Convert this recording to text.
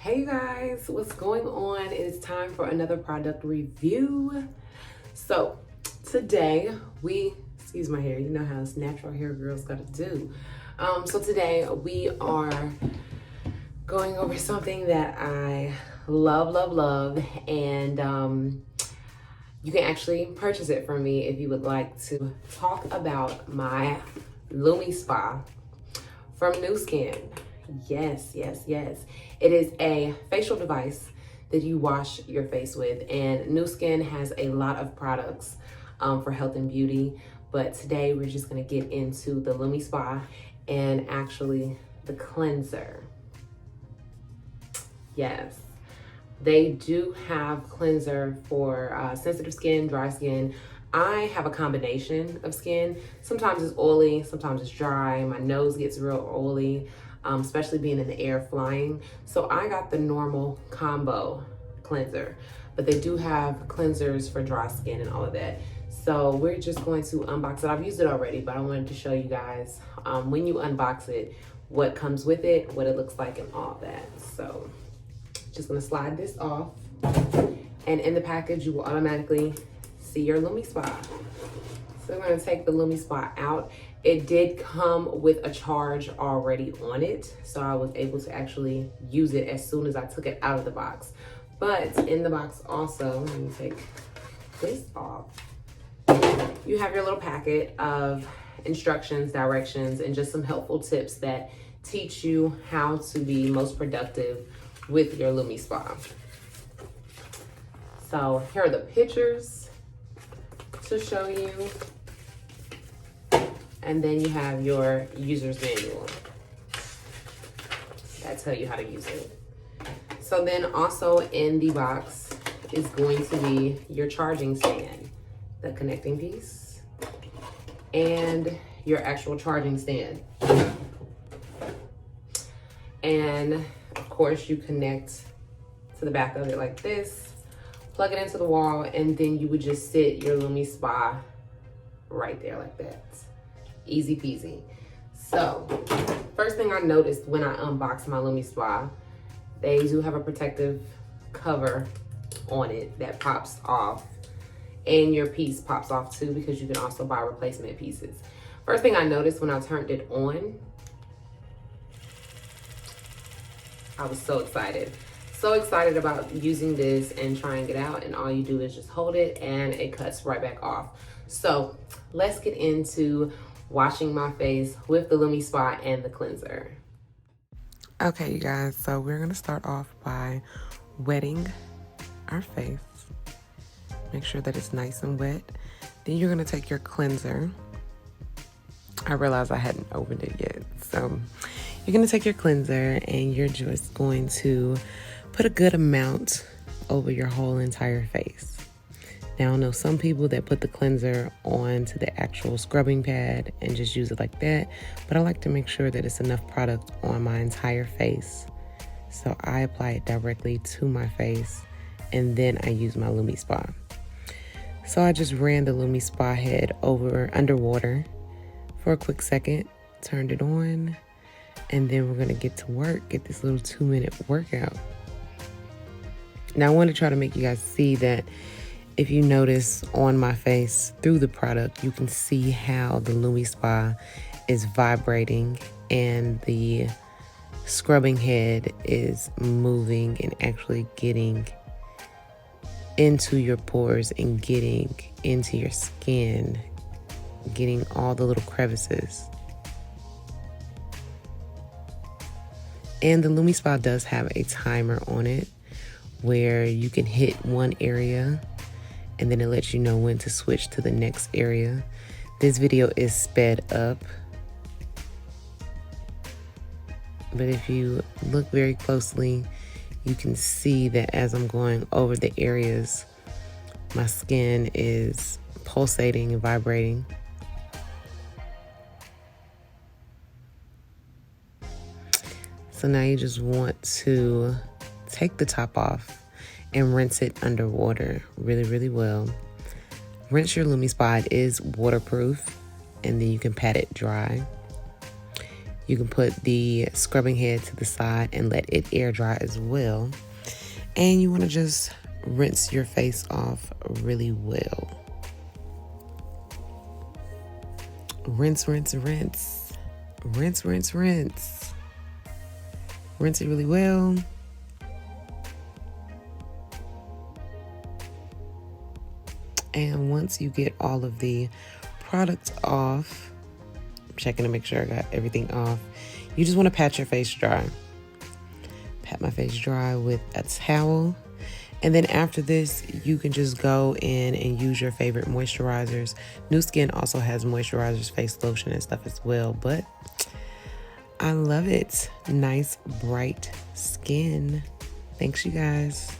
Hey guys, what's going on? It is time for another product review. So today excuse my hair, you know how it's natural hair girls gotta do. So today we are going over something that I love, and you can actually purchase it from me if you would like to talk about my Lumispa from Nu Skin. Yes. It is a facial device that you wash your face with, and Nu Skin has a lot of products for health and beauty. But today we're just gonna get into the Lumispa and actually the cleanser. Yes, they do have cleanser for sensitive skin, dry skin. I have a combination of skin. Sometimes it's oily, sometimes it's dry. My nose gets real oily, especially being in the air flying. So I got the normal combo cleanser, but they do have cleansers for dry skin and all of that. So we're just going to unbox it. I've used it already, but I wanted to show you guys when you unbox it, what comes with it, what it looks like and all that. So just gonna slide this off, and in the package you will automatically see your Lumispa. So we're gonna take the Lumispa out. It did come with a charge already on it, so I was able to actually use it as soon as I took it out of the box. But in the box also, let me take this off, you have your little packet of instructions, directions, and just some helpful tips that teach you how to be most productive with your Lumispa. So here are the pictures to show you. And then you have your user's manual that tell you how to use it. So then also in the box is going to be your charging stand, the connecting piece, and your actual charging stand. And of course you connect to the back of it like this, plug it into the wall, and then you would just sit your Lumispa right there like that. Easy peasy. So first thing I noticed when I unboxed my Lumispa, they do have a protective cover on it that pops off, and your piece pops off too, because you can also buy replacement pieces. First thing I noticed when I turned it on, I was so excited about using this and trying it out, and all you do is just hold it and it cuts right back off. So let's get into washing my face with the Lumispa and the cleanser. Okay, you guys, so we're gonna start off by wetting our face. Make sure that it's nice and wet. Then you're gonna take your cleanser. I realized I hadn't opened it yet. So you're gonna take your cleanser and you're just going to put a good amount over your whole entire face. Now, I know some people that put the cleanser onto the actual scrubbing pad and just use it like that, but I like to make sure that it's enough product on my entire face. So I apply it directly to my face, and then I use my Lumispa. So I just ran the Lumispa head underwater for a quick second, turned it on, and then we're gonna get to work, get this little 2-minute workout. Now I want to try to make you guys see that if you notice on my face through the product, you can see how the Lumispa is vibrating and the scrubbing head is moving and actually getting into your pores and getting into your skin, getting all the little crevices. And the Lumispa does have a timer on it where you can hit one area and then it lets you know when to switch to the next area. This video is sped up, but if you look very closely, you can see that as I'm going over the areas, my skin is pulsating and vibrating. So now you just want to take the top off and rinse it underwater really well. Rinse your Lumispa. It is waterproof, and then you can pat it dry. You can put the scrubbing head to the side and let it air dry as well. And you want to just rinse your face off really well. Rinse, rinse, rinse. Rinse, rinse, rinse. Rinse it really well. And once you get all of the product off, I'm checking to make sure I got everything off, you just want to pat your face dry. Pat my face dry with a towel. And then after this, you can just go in and use your favorite moisturizers. Nu Skin also has moisturizers, face lotion and stuff as well, but I love it. Nice, bright skin. Thanks, you guys.